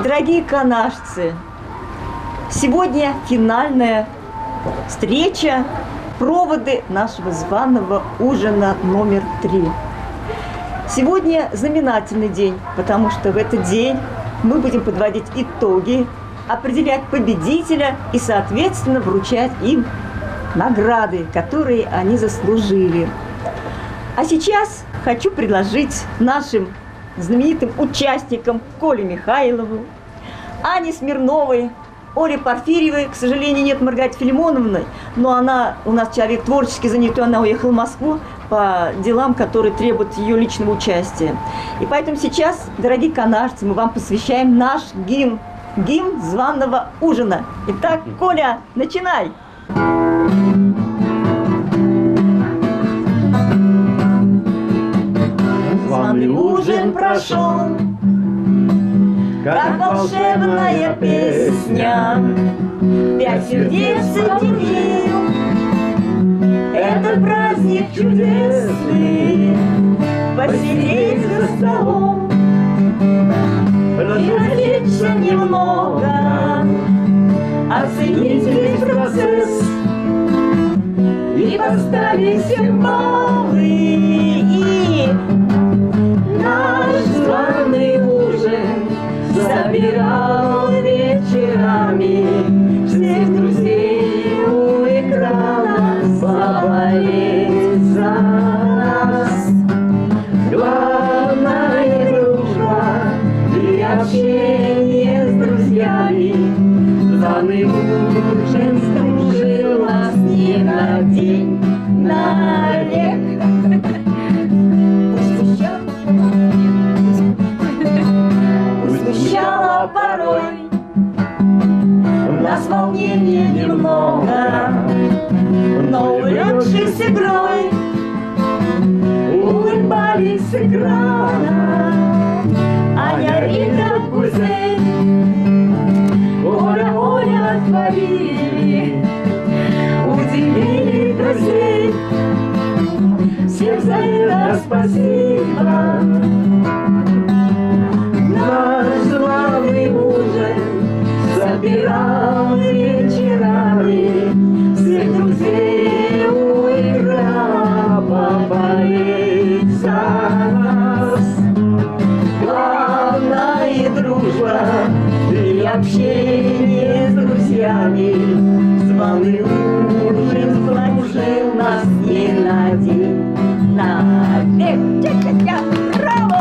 Дорогие канашцы, сегодня финальная встреча, проводы нашего званого ужина номер 3. Сегодня знаменательный день, потому что в этот день мы будем подводить итоги, определять победителя и, соответственно, вручать им награды, которые они заслужили. А сейчас хочу предложить нашим знаменитым участникам Коле Михайлову, Ане Смирновой, Оле Порфирьевой. К сожалению, нет Маргариты Филимоновны, но она у нас человек творчески занятой, она уехала в Москву по делам, которые требуют ее личного участия. И поэтому сейчас, дорогие канашцы, мы вам посвящаем наш гимн, гимн званого ужина. Итак, Коля, начинай! Званый ужин прошел, как волшебная песня, 5 сердец соединил этот праздник чудесный. Посидеть за столом и развлечься немного, оценить весь процесс и поставить все баллы. И наш званый ужин собирал вечерами всех друзей у экрана поболеть за нас. Главная дружба и общение с друзьями. Званый ужин сдружил нас не на день, на век. Смущало порой нас волнение немного, но увлекшись игрой улыбались с экрана Аня, Рита, Гузель, Оля творили, удивили друзей. Всем за это спасибо. Наш званый ужин собирал вечерами всех друзей у экрана поболеть за нас. Главная дружба и общение с друзьями. Званый ужин сдружил нас не на день, на век. Браво!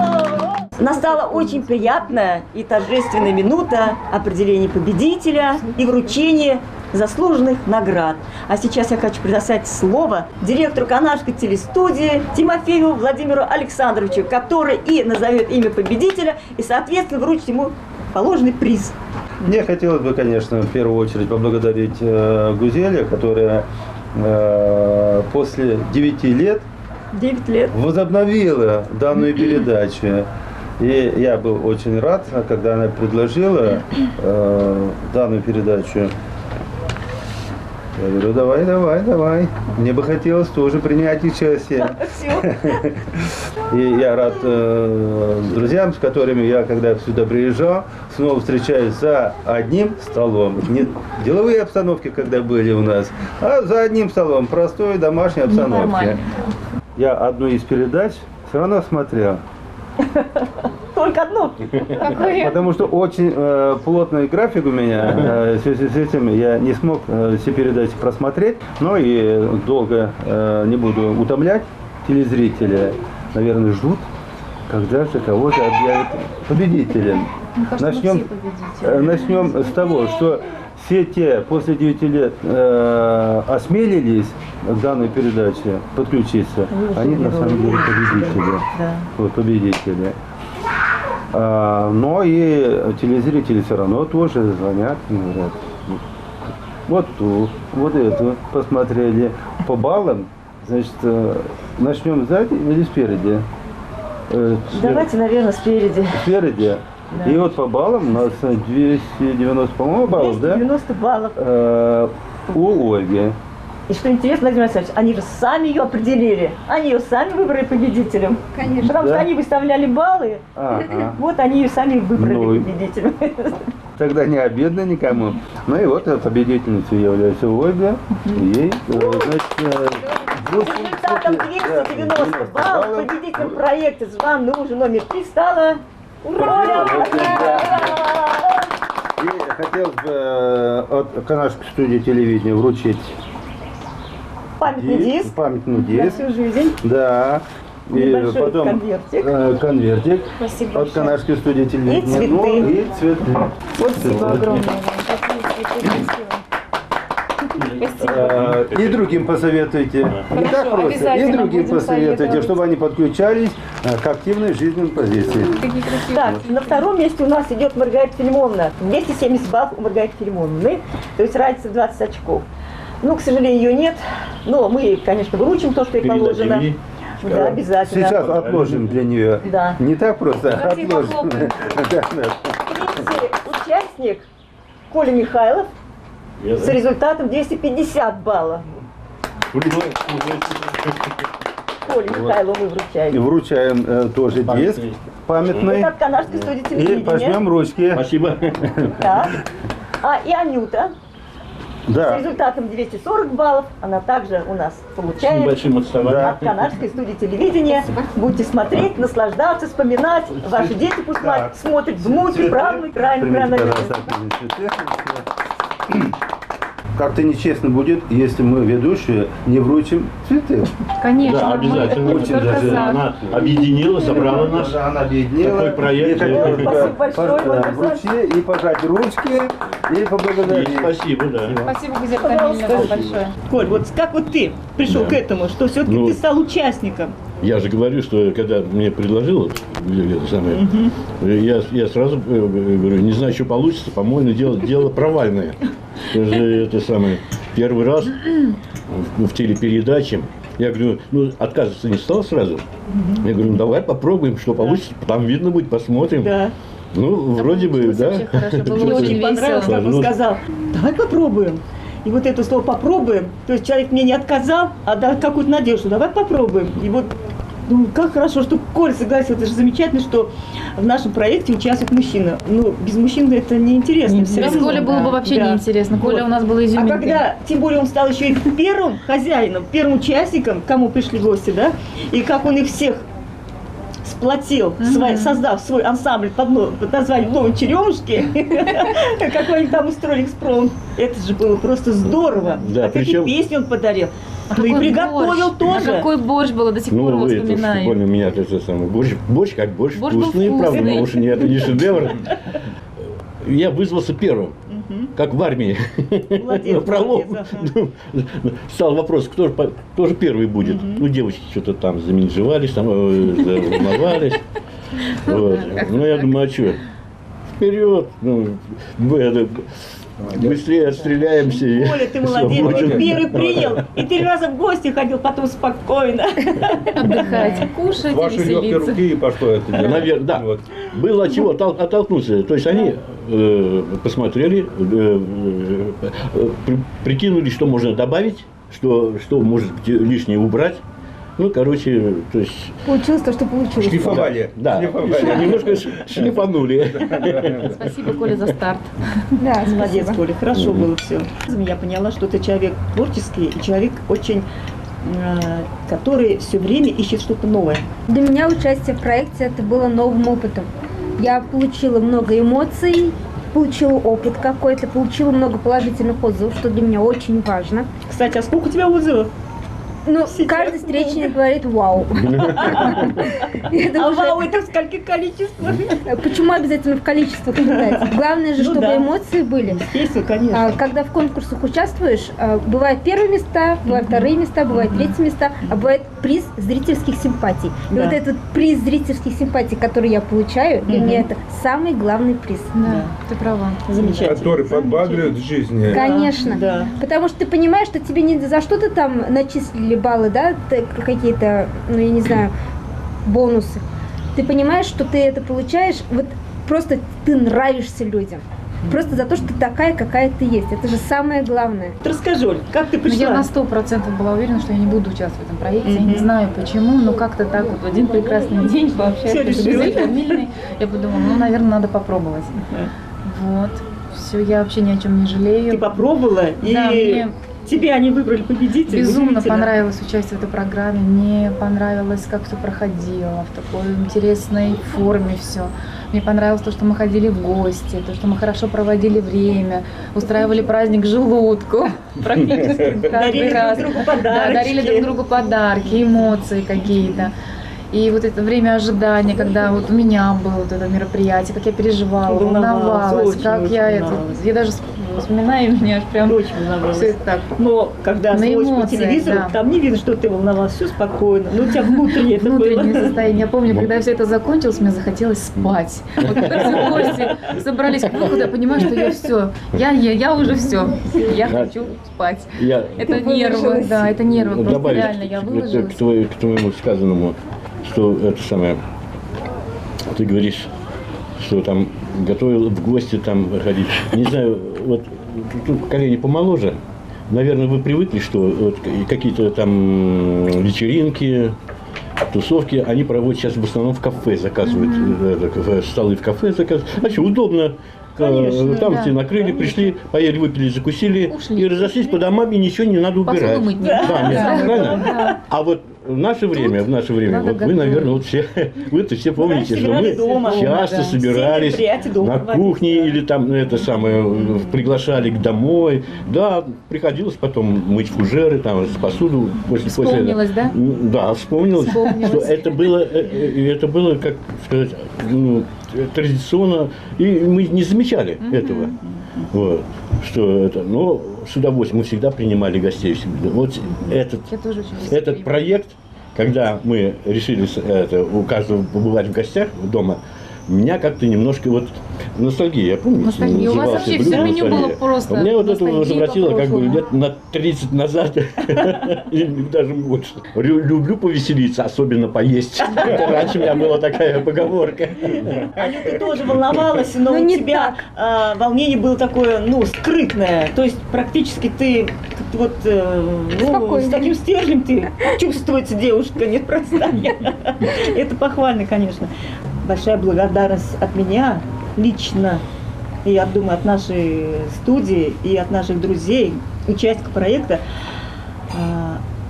Настала очень приятная и торжественная минута определения победителя и вручения заслуженных наград. А сейчас я хочу предоставить слово директору Канашской телестудии Тимофееву Владимиру Александровичу, который и назовет имя победителя и, соответственно, вручит ему положенный приз. Мне хотелось бы, конечно, в первую очередь поблагодарить Гузеля, которая после 9 лет возобновила данную передачу. И я был очень рад, когда она предложила данную передачу. Я говорю, давай. Мне бы хотелось тоже принять участие. И я рад друзьям, с которыми я, когда сюда приезжал, снова встречаюсь за одним столом. Не деловые обстановки, когда были у нас, а за одним столом, простой домашней обстановке. Я одну из передач все равно смотрел. Только одну? Потому что очень плотный график у меня, в связи с этим я не смог все передачи просмотреть, но и долго не буду утомлять телезрителя. Наверное, ждут, когда же кого-то объявят победителем. Начнем с того, что все те после 9 лет осмелились к данной передаче подключиться, они на самом деле победители. Да. Вот, победители. Но и телезрители все равно тоже звонят и говорят, вот ту, вот эту посмотрели. По баллам, значит, начнем сзади или спереди? Давайте, наверное, спереди. Спереди. Да. И вот по баллам у нас 290, по-моему, баллов, 290 баллов. У Ольги. И что интересно, Владимир Александрович, они же сами ее определили. Они ее сами выбрали победителем. Конечно. Потому Да? что они выставляли баллы. Ага. Вот они ее сами выбрали Ну, победителем. Тогда не обидно никому. Ну и вот победительницей является Ольга. Ей, значит, С результатом 290 баллов победителем проекта «Званый ужин» номер 3 стала Оля. И хотелось бы от Канадской студии телевидения вручить Памятный диск памятный на диск. всю жизнь. Да. И Небольшой потом конвертик. конвертик Спасибо от большое. Канадской студии телевидения. цветы. Ну, и цветы. Спасибо огромное вам. Такие цветы красивые. И другим посоветуйте. Не так Хорошо, просто. И обязательно другим будем посоветуйте, советовать. чтобы они подключались к активной жизненной позиции. Какие красивые. Так, на втором месте у нас идет Маргарита Филимоновна. 270 баллов у Маргариты Филимоновны. То есть разница 20 очков. Ну, к сожалению, ее нет. Но мы ей, конечно, вручим то, что ей положено. ей? Да, обязательно. Сейчас отложим для нее. Да. Не так просто, а Давайте отложим. похлопаем. Да, да. Третий участник Коля Михайлов с результатом 250 баллов. Коле Михайлову мы И вручаем. вручаем тоже диск памятный. Это от Канадской студии И телевидения. пожмем ручки. Спасибо. Так. И Анюта с Да. результатом 240 баллов. Она также у нас С получает небольшим отставанием. от Канадской студии телевидения. Будете смотреть, наслаждаться, вспоминать. Ваши дети пусть Так. смотрят, внуки, правнуки, правильно, Примите, правильно. пожалуйста, цветы. Как-то нечестно будет, если мы, ведущие, не вручим цветы. Конечно, Да, мы обязательно. только Даже за. она объединила, собрала нас. Она объединила. Такой проект. И хотелось бы Спасибо большое, Ольга вручить и пожать ручки, и поблагодарить. И спасибо, да. Спасибо, Гузель Камильевна, вам большое. Коль, вот как вот ты пришел Да. к этому, что все-таки Ну, ты стал участником? Я же говорю, что когда мне предложил это самое, я сразу говорю, не знаю, что получится, по-моему, дело провальное. Это же это самое первый раз в телепередаче. Я говорю, ну отказываться не стал сразу. Я говорю, ну давай попробуем, что получится, там видно будет, посмотрим. Да. Ну, вроде бы, получилось да. вообще хорошо, было Мне очень очень понравилось, весело. как он Ну, сказал, давай попробуем. И вот это слово «попробуем», то есть человек мне не отказал, а дал какую-то надежду, давай попробуем. И вот, ну, как хорошо, что Коля согласился, это же замечательно, что в нашем проекте участвует мужчина. Ну, без мужчины это неинтересно. Все Без равно. Коли было бы вообще Да. неинтересно. Коля Вот. у нас был А изюминкой. когда, тем более он стал еще и первым хозяином, первым участником, к кому пришли гости, да, и как он их всех сплотил, создав свой ансамбль под названием «Новые черемушки», какой они там устроили экспромт, это же было просто здорово. Да, А какие причем- песни он подарил. А Ну и какой приготовил борщ? тоже. А какой борщ был, до сих пор Ну, его вы это вспоминаем. понял, меня это самое. Борщ как борщ, Борщ был вкусный, правда, вкусный. потому что это не шедевр. Я вызвался первым, как в армии. Молодец, На пролом. молодец, Стал вопрос, кто же первый будет. Ну, девочки что-то там заменжевались, там волновались. Вот. Ну, я думаю, а что? Вперед! Ну, мы это, быстрее отстреляемся. и Коля, ты молодец, свободен. ты первый принял. И 3 раза в гости ходил, потом спокойно. Отдыхать, кушать и Ваши легкие веселиться. руки и пошло это дело. Наверное, да. Вот. Было от чего оттолкнуться. То есть они посмотрели, прикинули, что можно добавить, что может быть лишнее убрать. Ну, короче, то есть, Получилось то, что получилось. Шлифовали. да, Шлифовали. немножко шлифанули. Спасибо, Коля, за старт. Да, молодец, Коля, хорошо было все. Я поняла, что ты человек творческий и человек очень, который все время ищет что-то новое. Для меня участие в проекте это было новым опытом. Я получила много эмоций, получила опыт какой-то, получила много положительных отзывов, что для меня очень важно. Кстати, а сколько у тебя отзывов? Ну, Сейчас каждый встречный говорит «Вау». А вау, это в скольких количествах? Почему обязательно в количествах считать? Главное же, Ну чтобы да. эмоции были. Естественно, конечно. Когда в конкурсах участвуешь, бывают первые места, бывают вторые места, бывают третьи места, а бывает приз зрительских симпатий. И Да. вот этот приз зрительских симпатий, который я получаю, для меня это самый главный приз. Да, ты права. Замечательно. Который подбадривает в жизни. Конечно. Да. Потому что ты понимаешь, что тебе не за что-то там начислили баллы, да, какие-то, ну я не знаю, бонусы. Ты понимаешь, что ты это получаешь, вот просто ты нравишься людям. Просто за то, что ты такая, какая ты есть. Это же самое главное. Расскажи, Оль, как ты Но я пришла? на 100% была уверена, что я не буду участвовать в этом проекте. Я не знаю почему, но как-то так вот в один прекрасный день Всё пообщаться с решила. Гузель Камильной, я подумала, ну, наверное, надо попробовать. Вот. Все, я вообще ни о чем не жалею. Ты попробовала, и Да, мне тебя они выбрали победителя. безумно Удивительно. понравилось участие в этой программе. Мне понравилось, как все проходило, в такой интересной форме все. Мне понравилось то, что мы ходили в гости, то, что мы хорошо проводили время, устраивали праздник желудку практически каждый Дарили раз. друг другу Да, подарочки. дарили друг другу подарки, эмоции какие-то. И вот это время ожидания, когда вот у меня было вот это мероприятие, как я переживала, волновалась, очень, как очень я это... волновалась. Я даже вспоминаю, и меня аж прям Очень волновалась. все это так. Но когда На смотришь по эмоциях, телевизору, да. там не видно, что ты волновалась, все спокойно. Но у тебя внутреннее это Внутреннее было. состояние. Я помню, когда все это закончилось, мне захотелось спать. Вот когда все гости собрались к выходу, я понимаю, что я все, я уже все, я хочу спать. Я Это Ты нервы, выложилась. да, это нервы, просто добавить реально, я выложилась. к твоему сказанному, что это самое, ты говоришь, что там готовил в гости там ходить. Не знаю, вот тут колени помоложе. Наверное, вы привыкли, что вот какие-то там вечеринки, тусовки, они проводят сейчас в основном в кафе, заказывают столы в кафе заказывают. А что, удобно. Конечно, Там да. все накрыли, пришли, поели, выпили, закусили Ушли. и разошлись по домам, и ничего не надо убирать. Посуду мыть не Да, надо. нет, Да, правильно? да. А вот в наше время, надо вот вы, готовить. наверное, вот все, вы-то все помните, что собирали мы дома. часто Да. собирались Все мероприятия дома на проводились, кухне да. или там это самое приглашали к домой. Да, приходилось потом мыть фужеры, там посуду после Вспомнилось, этого. да? Да, вспомнилось, Вспомнилось. что это было, как сказать, ну, традиционно, и мы не замечали этого. Вот, что это, но с удовольствием мы всегда принимали гостей. Вот этот Я тоже очень этот гостеприимна. проект, когда мы решили у каждого побывать в гостях дома, меня как-то немножко вот ностальгия, я помню. Ностальгия. У вас вообще всё меню было просто Меня вот это ностальгия возвратило по как бы прошлому. лет на 30 назад, или даже больше. Люблю повеселиться, особенно поесть. Это раньше у меня была такая поговорка. Аня, ты тоже волновалась, но Ну, у не тебя волнение было такое, ну, скрытное. То есть практически ты как-то вот, ну, Спокойно. с таким стержнем ты чувствуется девушка, непростая. Это похвально, конечно. Большая благодарность от меня лично, и я думаю, от нашей студии и от наших друзей, участников проекта,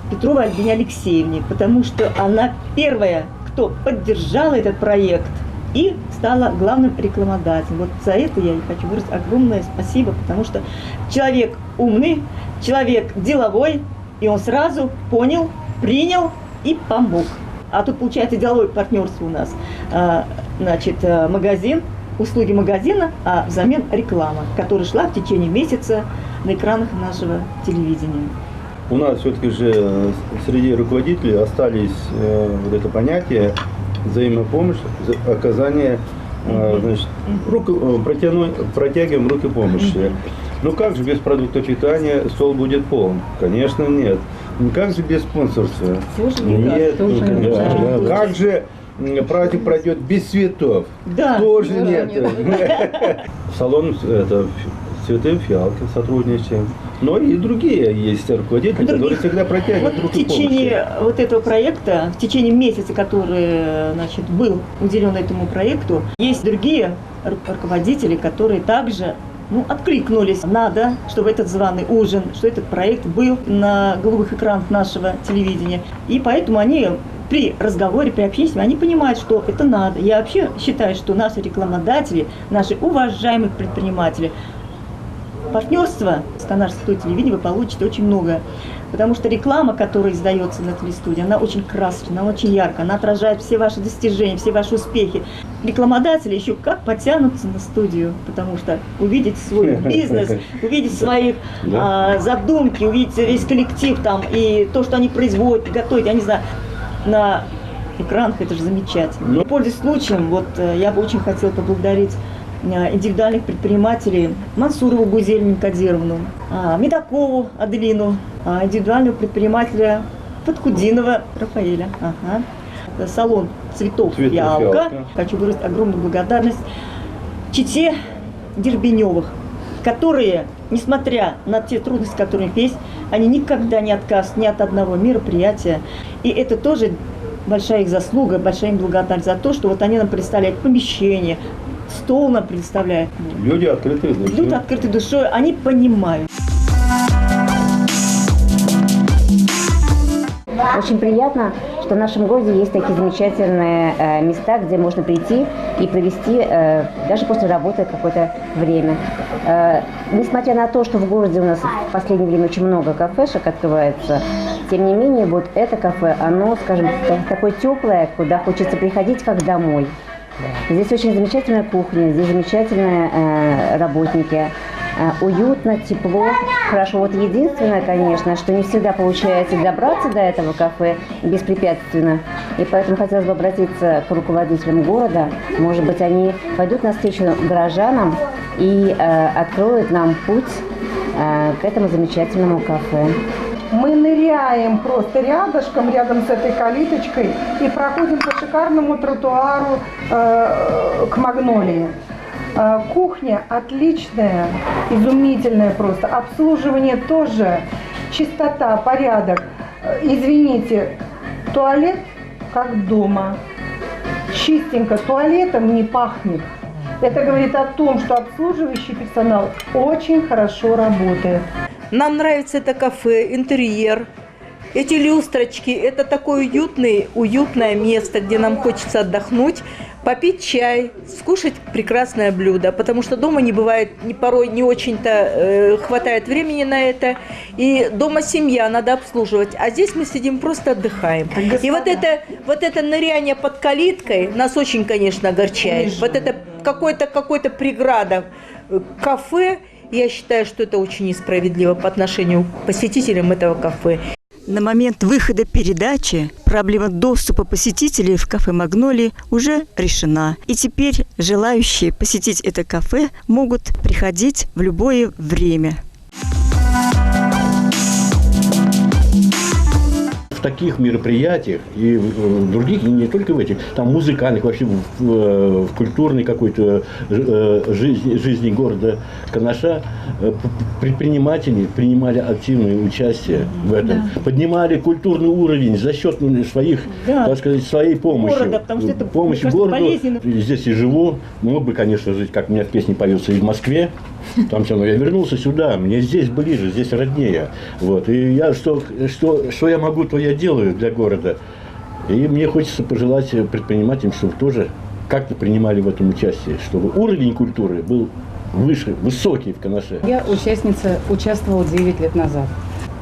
Петровой Альбине Алексеевне, потому что она первая, кто поддержала этот проект и стала главным рекламодателем. Вот за это я ей хочу выразить огромное спасибо, потому что человек умный, человек деловой, и он сразу понял, принял и помог. А тут получается деловое партнерство у нас. Значит, магазин, услуги магазина, а взамен реклама, которая шла в течение месяца на экранах нашего телевидения. У нас все-таки же среди руководителей остались вот это понятие взаимопомощь, оказание, значит, протягиваем руки помощи. Ну как же без продуктов питания стол будет полон? Конечно, нет. Ну как же без спонсорства? Тоже Нет, тоже ну, конечно. да. Как же праздник пройдет без цветов? Да. Тоже Тоже нет. Салон это цветы, фиалки сотрудничаем. Но и другие есть руководители, которые всегда протягивают Вот в руки помощи. течение вот этого проекта, в течение месяца, который, значит, был уделен этому проекту, есть другие руководители, которые также откликнулись. Надо, чтобы этот званый ужин, что этот проект был на голубых экранах нашего телевидения. И поэтому они при разговоре, при общении, они понимают, что это надо. Я вообще считаю, что наши рекламодатели, наши уважаемые предприниматели, партнерство с канадского телевидения вы получите очень много. Потому что реклама, которая издается на телестудии, она очень красочная, она очень яркая, она отражает все ваши достижения, все ваши успехи. Рекламодатели еще как потянутся на студию, потому что увидеть свой бизнес, увидеть своих задумки, увидеть весь коллектив там и то, что они производят, готовят, я не знаю, на экранах, это же замечательно. Пользуясь случаем, вот я бы очень хотела поблагодарить индивидуальных предпринимателей Мансурову Гузель Минкадировну, Медакову Аделину, индивидуального предпринимателя Фатхудинова Рафаэля. Салон цветов Цветов «Фиалка». «Фиалка». Хочу выразить огромную благодарность Чите Дербеневых, которые, несмотря на те трудности, которые у них есть, они никогда не отказываются ни от одного мероприятия. И это тоже большая их заслуга, большая им благодарность за то, что вот они нам предоставляют помещение, стол нам предоставляют. Люди открытые душой. Люди открытой душой, они понимают. Очень приятно, что в нашем городе есть такие замечательные места, где можно прийти и провести даже после работы какое-то время. Несмотря на то, что в городе у нас в последнее время очень много кафешек открывается, тем не менее, вот это кафе, оно, скажем, такое теплое, куда хочется приходить как домой. Здесь очень замечательная кухня, здесь замечательные работники. Уютно, тепло, хорошо. Вот единственное, конечно, что не всегда получается добраться до этого кафе беспрепятственно. И поэтому хотелось бы обратиться к руководителям города. Может быть, они пойдут навстречу горожанам и откроют нам путь к этому замечательному кафе. Мы ныряем просто рядышком, рядом с этой калиточкой и проходим по шикарному тротуару к Магнолии. Кухня отличная, изумительная просто. Обслуживание тоже, чистота, порядок. Извините, туалет как дома. Чистенько, туалетом не пахнет. Это говорит о том, что обслуживающий персонал очень хорошо работает. Нам нравится это кафе, интерьер. Эти люстрочки – это такое уютное место, где нам хочется отдохнуть, попить чай, скушать прекрасное блюдо, потому что дома не бывает, порой не очень-то хватает времени на это, и дома семья, надо обслуживать, а здесь мы сидим, просто отдыхаем. И вот это ныряние под калиткой нас очень, конечно, огорчает. Вот это какой-то преграда кафе, я считаю, что это очень несправедливо по отношению к посетителям этого кафе. На момент выхода передачи проблема доступа посетителей в кафе «Магнолии» уже решена. И теперь желающие посетить это кафе могут приходить в любое время. В таких мероприятиях и в других, и не только в этих, там музыкальных, вообще в культурной какой-то жизни города Канаша предприниматели принимали активное участие в этом, поднимали культурный уровень за счет своих, так сказать, своей помощи. Города, потому что это, помощь мне кажется, городу. болезненно. Здесь и живу, мог бы, конечно, жить, как у меня в песне поется, и в Москве. Там все, но я вернулся сюда, мне здесь ближе, здесь роднее. Вот. И я что я могу, то я делаю для города. И мне хочется пожелать предпринимателям, чтобы тоже как-то принимали в этом участие, чтобы уровень культуры был выше, высокий в Канаше. Я участвовала 9 лет назад.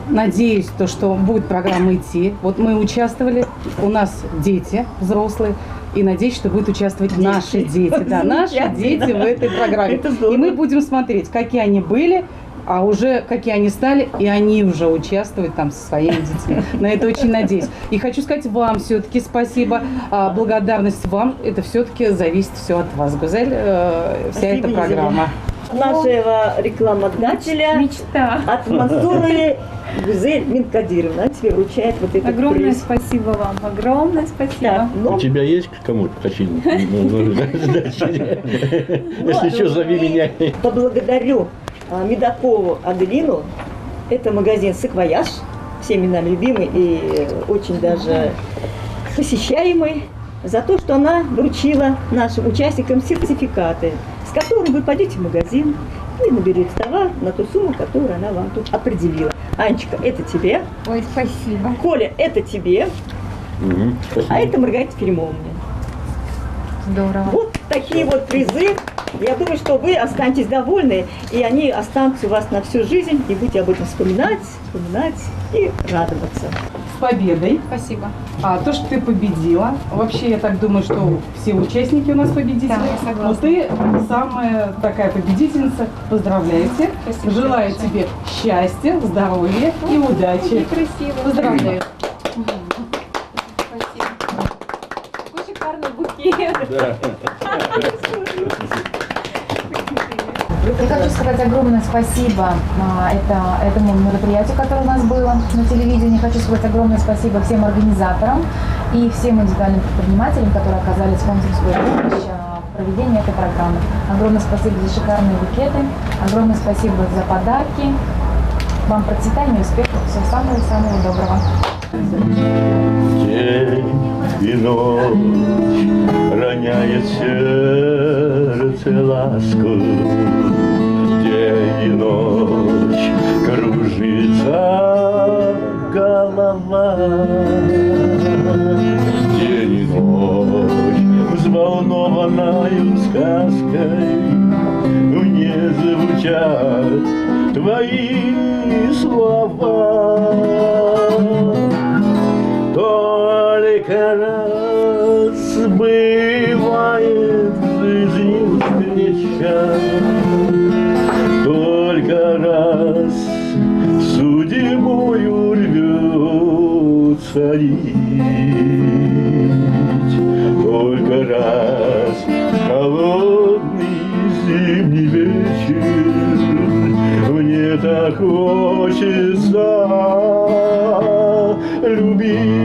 Надеюсь, что будет программа идти. Вот мы участвовали, у нас дети взрослые. И надеюсь, что будут участвовать наши дети. Да, наши дети в этой программе. И мы будем смотреть, какие они были, а уже какие они стали, и они уже участвуют там со своими детьми. На это очень надеюсь. И хочу сказать вам все-таки спасибо. Благодарность вам, это все-таки зависит все от вас, Гузель, вся эта программа. Нашего рекламодателя Мечта. от Мансуры Гузель Минкадировна тебе вручает вот этот Огромное приз. спасибо вам. Огромное спасибо. Так, У тебя есть к кому-то починить? Если что, зови меня. Поблагодарю Медакову Аделину. Это магазин «Саквояж», всеми нами любимый и очень даже посещаемый, за то, что она вручила нашим участникам сертификаты, с которым вы пойдете в магазин и наберете товар на ту сумму, которую она вам тут определила. Анечка, это тебе. Ой, спасибо. Коля, это тебе. А это Маргарита Филимовна. Здорово. Вот такие вот призы. Я думаю, что вы останетесь довольны, и они останутся у вас на всю жизнь, и будете об этом вспоминать и радоваться. С победой. Спасибо. А то, что ты победила, вообще я так думаю, что все участники у нас победители. Да, я согласна. Но ты самая такая победительница. Поздравляю тебя. Спасибо Желаю большое. тебе счастья, здоровья и удачи. Красиво. Поздравляю. Спасибо. Какой шикарный букет. Я хочу сказать огромное спасибо этому мероприятию, которое у нас было на телевидении. Хочу сказать огромное спасибо всем организаторам и всем индивидуальным предпринимателям, которые оказали спонсорскую помощь в проведения этой программы. Огромное спасибо за шикарные букеты, огромное спасибо за подарки. Вам процветания и успехов, всего самого-самого доброго. День и ночь роняет сердце ласку. День и ночь кружится голова. День и ночь взволнованною сказкой мне звучат твои слова. Только раз бывает в жизни встреча, только раз судьбою рвется нить, только раз холодный зимний вечер мне так хочется любить.